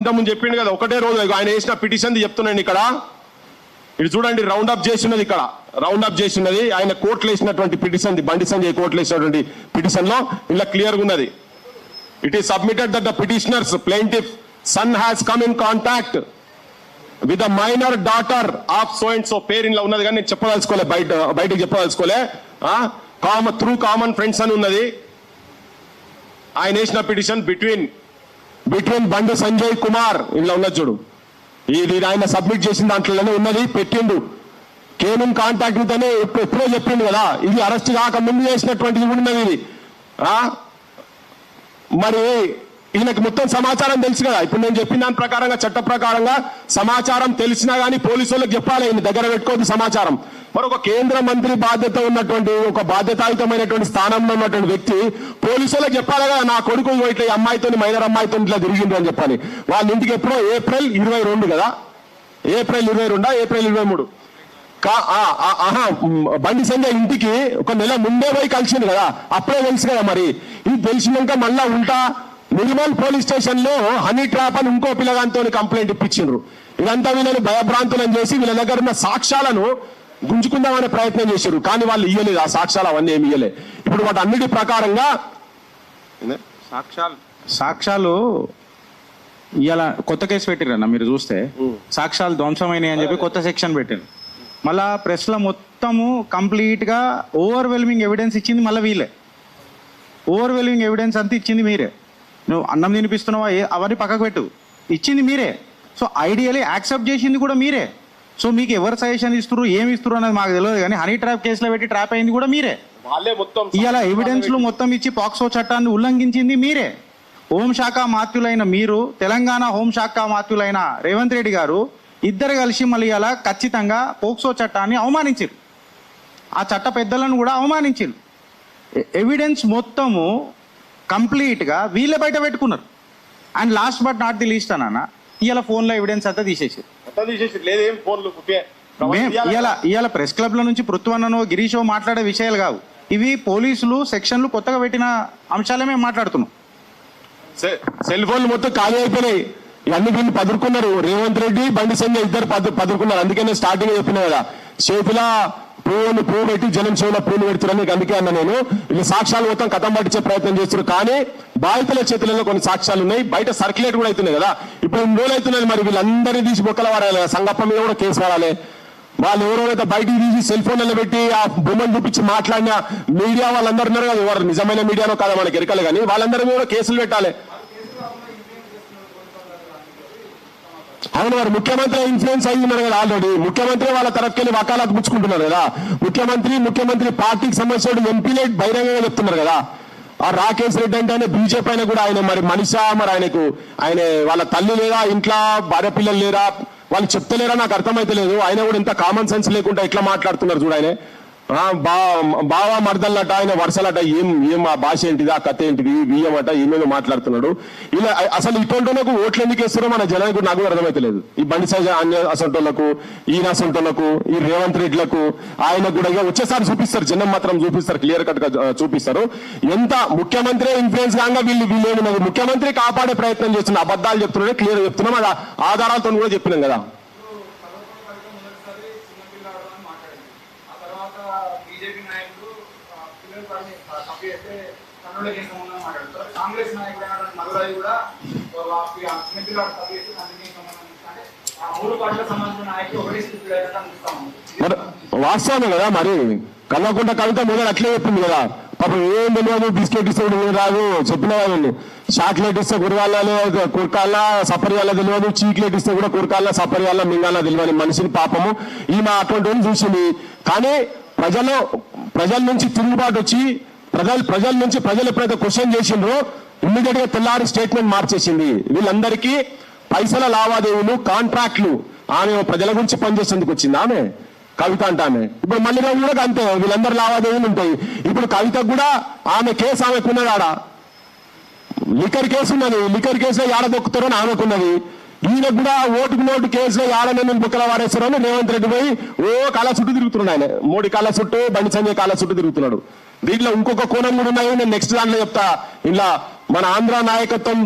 ఇంతకుముందు చెప్పిండు కదా ఒకటే రోజు ఆయన వేసిన పిటిషన్ చెప్తున్నాను ఇక్కడ ఇది చూడండి రౌండ్ అప్ చేసినది ఇక్కడ రౌండ్ అప్ చేసినది ఆయన కోర్టులో వేసినటువంటి పిటిషన్ బండి సంజయ్ కోర్టులో వేసినటువంటి పిటిషన్ లో ఇలా క్లియర్ గా ఉన్నది it is submitted that the petitioners plaintiff son has come in contact with the minor daughter of so and so పేరు ఇలా ఉన్నది కానీ నేను చెప్పదలుచుకోలే బయటకు చెప్పదలుచుకోలే త్రూ కామన్ ఫ్రెండ్స్ అని ఉన్నది ఆయన వేసిన పిటిషన్ బిట్వీన్ బండి సంజయ్ కుమార్ ఇలా ఉన్నది చూడు ఇది ఆయన సబ్మిట్ చేసిన దాంట్లోనే ఉన్నది పెట్టిండు కేమ్ ఇన్ కాంటాక్ట్ విత్ అని ఎప్పుడో చెప్పిండు కదా ఇది అరెస్ట్ కాక ముందు చేసినటువంటిది కూడా ఉన్నది ఇది మరి ఈయనకి మొత్తం సమాచారం తెలుసు కదా ఇప్పుడు నేను చెప్పిన దాని ప్రకారంగా చట్ట ప్రకారంగా సమాచారం తెలిసినా కానీ పోలీసు వాళ్ళకి చెప్పాలి ఈయన దగ్గర పెట్టుకోవద్దు సమాచారం మరి ఒక కేంద్ర మంత్రి బాధ్యత ఉన్నటువంటి ఒక బాధ్యతాయుతమైనటువంటి స్థానంలో ఉన్నటువంటి వ్యక్తి పోలీసు వాళ్ళకి చెప్పాలి కదా నా కొడుకు ఇట్లా ఈ అమ్మాయితో మైనర్ అమ్మాయితో ఇట్లా తిరిగింది అని చెప్పాలి వాళ్ళ ఇంటికి ఎప్పుడో ఏప్రిల్ 22 కదా ఏప్రిల్ 22 ఏప్రిల్ 23 బండి సంజయ్ ఇంటికి ఒక నెల ముందే పోయి కలిసింది కదా అప్పుడే తెలుసు కదా మరి ఇది తెలిసినాక మళ్ళా ఉంటా నిర్మల్ పోలీస్ స్టేషన్ లో హనీ ట్రాప్ అని ఇంకో పిల్లగాంతో కంప్లైంట్ ఇప్పించిండ్రు ఇదంతా వీళ్ళని భయభ్రాంతులను చేసి వీళ్ళ దగ్గర ఉన్న సాక్ష్యాలను గుంజుకుందామనే ప్రయత్నం చేశారు కానీ వాళ్ళు ఇయ్యలేదు ఆ సాక్ష్యాలు అవన్నీ ఏమి ఇయ్యలే ఇప్పుడు వాటి అన్నిటి ప్రకారంగా సాక్ష్యాలు ఇవాళ కొత్త కేసు పెట్టిరన్న మీరు చూస్తే సాక్ష్యాలు ధ్వంసమైనాయి అని చెప్పి కొత్త సెక్షన్ పెట్టారు మళ్ళా ప్రెస్ లో మొత్తము కంప్లీట్ గా ఓవర్వెల్మింగ్ ఎవిడెన్స్ ఇచ్చింది మళ్ళీ వీళ్ళే ఓవర్వెల్మింగ్ ఎవిడెన్స్ అంతా ఇచ్చింది మీరే నువ్వు అన్నం తినిపిస్తున్నావా అవన్నీ పక్కకు పెట్టు ఇచ్చింది మీరే సో ఐడియలీ యాక్సెప్ట్ చేసింది కూడా మీరే సో మీకు ఎవరు సజెషన్ ఇస్తారు ఏమి ఇస్తారు అనేది మాకు తెలియదు కానీ హనీ ట్రాప్ కేసులో పెట్టి ట్రాప్ అయింది కూడా మీరే ఇవాళ ఎవిడెన్స్లు మొత్తం ఇచ్చి పాక్సో చట్టాన్ని ఉల్లంఘించింది మీరే హోంశాఖ మాత్యులైన మీరు తెలంగాణ హోంశాఖ మాత్యులైన రేవంత్ రెడ్డి గారు ఇద్దరు కలిసి మళ్ళీ ఇలా ఖచ్చితంగా పోక్సో చట్టాన్ని అవమానించారు ఆ చట్ట పెద్దలను కూడా అవమానించారు ఎవిడెన్స్ మొత్తము కంప్లీట్గా వీళ్ళే బయట పెట్టుకున్నారు and last but not the least అన్న ఇవాళ ఫోన్లో ఎవిడెన్స్ అంతా తీసేసారు ఇవాళ ప్రెస్ క్లబ్ల నుంచి పృథ్వన్ననో గిరీషో మాట్లాడే విషయాలు కావు ఇవి పోలీసులు సెక్షన్లు కొత్తగా పెట్టిన అంశాలే మేము మాట్లాడుతున్నాం సెల్ ఫోన్లు మొత్తం ఖాళీ అయిపోయినాయి ఇవన్నీ వీళ్ళు పదురుకున్నారు రేవంత్ రెడ్డి బండి సంజయ్ ఇద్దరు పదురుకున్నారు అందుకనే స్టార్టింగ్ చెప్పినా కదా చేతిలో పువ్వు పెట్టి జనం చెవులో పూలు పెడుతున్నారని అందుకే అన్న నేను వీళ్ళు సాక్ష్యాలు మొత్తం కథం పట్టించే ప్రయత్నం చేస్తున్నారు కానీ బాధితుల చేతులలో కొన్ని సాక్ష్యాలు ఉన్నాయి బయట సర్క్యులేట్ కూడా అవుతున్నాయి కదా ఇప్పుడు 2 రోజులు అవుతున్నాయి మరి వీళ్ళందరినీ తీసి బొక్కల వారాలి సంగప్ప మీద కూడా కేసు వాడాలి వాళ్ళు ఎవరైతే బయటికి తీసి సెల్ ఫోన్లలో పెట్టి ఆ బొమ్మను చూపించి మాట్లాడిన మీడియా వాళ్ళందరూ ఉన్నారు కదా ఎవరు నిజమైన మీడియానో కాదా మనకి ఎరకలు కానీ వాళ్ళందరి మీద కూడా కేసులు పెట్టాలి అవును వారు ముఖ్యమంత్రి ఇన్ఫ్లుయెన్స్ అయ్యి ఉన్నారు కదా ఆల్రెడీ ముఖ్యమంత్రి వాళ్ళ తరఫుకెళ్ళి వకాలకు పుచ్చుకుంటున్నారు కదా ముఖ్యమంత్రి పార్టీకి సంబంధించిన ఎంపీలే బహిరంగంగా చెప్తున్నారు కదా ఆ రాకేష్ రెడ్డి అంటే ఆయన బీజేపీ అయినా కూడా ఆయన మరి మనిషా మరి ఆయన వాళ్ళ తల్లి లేదా ఇంట్లో భార్య పిల్లలు లేరా వాళ్ళు చెప్తలేరా నాకు అర్థమైతే లేదు ఆయన కూడా ఇంత కామన్ సెన్స్ లేకుండా ఎట్లా మాట్లాడుతున్నారు చూడ ఆయన బావా మర్దల్లట ఆయన వరుసలట ఏం ఆ భాష ఏంటిది ఆ కథ ఏంటిది బియ్యమట ఏమేదో మాట్లాడుతున్నాడు ఇలా అసలు ఇటువంటి ఓట్లు ఎందుకు వేస్తారో మన జనానికి నాకు అర్థమైతే లేదు ఈ బండి సైజ్ అసంటోళ్లకు ఈయన అసంటోళ్లకు ఈ రేవంత్ రెడ్డిలకు ఆయన కూడా వచ్చేసారి చూపిస్తారు జనం మాత్రం చూపిస్తారు క్లియర్ కట్ గా చూపిస్తారు ఎంత ముఖ్యమంత్రి ఇన్ఫ్లుయెన్స్ కాగా వీళ్ళు ఏమున్నది ముఖ్యమంత్రి కాపాడే ప్రయత్నం చేస్తున్నారు అబద్ధాలు చెప్తున్నాడే క్లియర్ చెప్తున్నాం అది ఆధారాలతో కూడా చెప్పినాం కదా బీజేపీ నాయకులు కాంగ్రెస్ నాయకుడు మల్లాయి కూడా చిన్నపిల్లలు మూడు పార్టీలకు సంబంధించిన నాయకులు ఒకటి వాస్తవమే కదా మరి కల్వకుంట కవిత మొదలు అట్లే చెప్పింది కదా పాపం ఏం తెలియదు బిస్కెట్ ఇస్తే రాదు చెప్పిన వాళ్ళని చాక్లెట్ ఇస్తే కురకాల సపర్యాల తెలియదు చీక్లెట్ ఇస్తే కూడా కురకాల సపర్యాల మింగాల తెలియని మనిషిని పాపము ఈమె అటువంటి చూసింది కానీ ప్రజల నుంచి తిరుగుబాటు వచ్చి ప్రజలు ఎప్పుడైతే క్వశ్చన్ చేసిండ్రో ఇమ్మీడియట్ గా తెల్లారి స్టేట్మెంట్ మార్చేసింది వీళ్ళందరికీ పైసల లావాదేవీలు కాంట్రాక్ట్లు ఆమె ప్రజల గురించి పనిచేసేందుకు వచ్చింది ఆమె కవిత అంటే ఆమె ఇప్పుడు మళ్ళీ కూడా అంతే వీళ్ళందరూ లావాదేవీలు ఉంటాయి ఇప్పుడు కవితకు కూడా ఆమె కేసు ఆమెకున్నది ఆడ లిక్కర్ కేసు ఉన్నది లిక్కర్ కేసులో ఏడ దొక్కుతారని ఆమెకున్నది ఈయనకు కూడా ఓటుకు నోటు కేసులో ఏడనే బుక్కల వారేస్తారని రేవంత్ రెడ్డి పోయి కాళ్ళ చుట్టూ తిరుగుతున్నాడు ఆయన మోడీ కాళ్ళ చుట్టూ బండి సంజయ్ కాళ్ళ చుట్టూ తిరుగుతున్నాడు దీంట్లో ఇంకొక కోణం కూడా ఉన్నాయి నేను నెక్స్ట్ దాంట్లో చెప్తా ఇలా మన ఆంధ్ర నాయకత్వం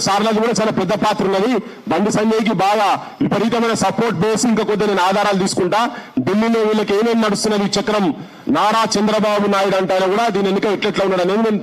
సార్లది కూడా చాలా పెద్ద పాత్ర ఉన్నది. బండి సంజయ్కి బాగా విపరీతమైన సపోర్ట్ బేస్. ఇంకా కొద్దిగా నేను ఆధారాలు తీసుకుంటా. ఢిల్లీలో వీళ్ళకి ఏమేమి నడుస్తున్నది చక్రం నారా చంద్రబాబు నాయుడు అంటారో కూడా దీని వెనుక ఎట్లెట్లా ఉన్నాడు అనేది నేను